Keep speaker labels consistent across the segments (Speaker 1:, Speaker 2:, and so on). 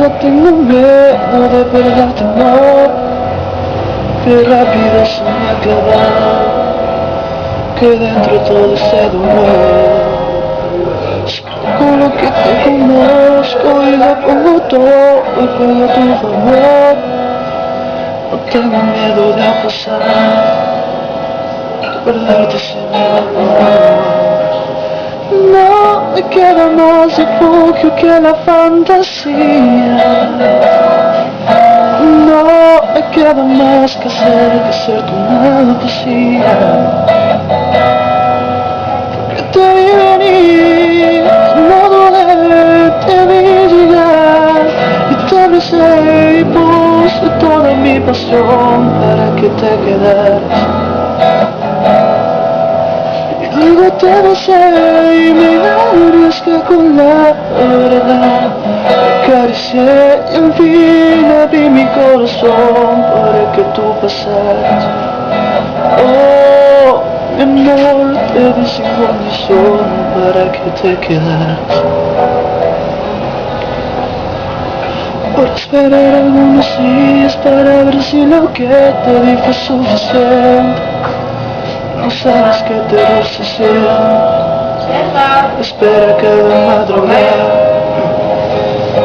Speaker 1: solo tengo miedo de perderte, amor. Qué rápido se me ha clavado, que dentro todo ese dolor. Con lo que te conozco y lo pongo todo y pongo tu favor. No tengo miedo de pasar, de perderte se me va el amor. No me queda más refugio que la fantasía. No me queda más que ser tu nada vacía. Porque te vi venir, no dudé, te vi llegar y te besé y puse toda mi pasión para que te quedaras. Luego te besé y me arriesgué con la verdad. Acaricié y al fin abrí mi corazón para que tú pasaras. Oh, mi amor, te di sin condición para que te quedaras. Por esperar algunos días para ver si lo que te di fue suficiente. No sabes que te resistiera. Espera cada madrugada.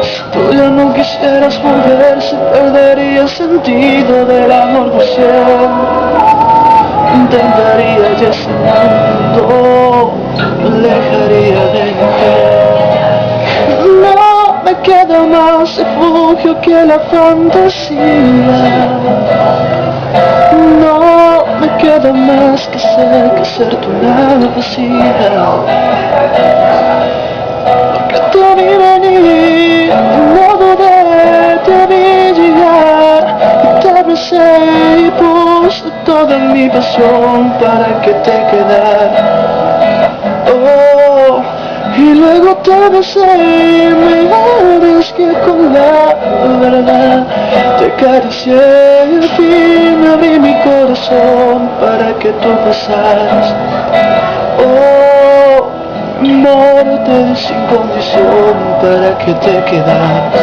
Speaker 1: Si tú ya no quisieras volver, se perdería el sentido del amor por siempre. Intentaría ya ese mundo, me alejaría de mujer. No me queda más refugio que la fantasía. No me queda más que ser tu nada vacía. Porque te vi venir, no dudé, te vi llegar y te besé y puse toda mi pasión para que te quedaras. Oh, y luego te besé y me arriesgué con la verdad. Te acaricié y al fin abrí mi corazón para que tú pasaras. Oh, amor, te di sin condición para que te quedaras.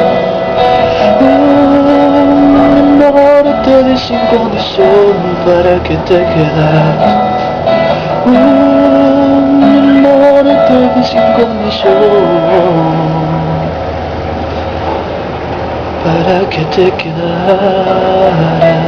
Speaker 1: Amor, te di sin condición para que te quedaras. Amor, te di sin condición para que te quedaras.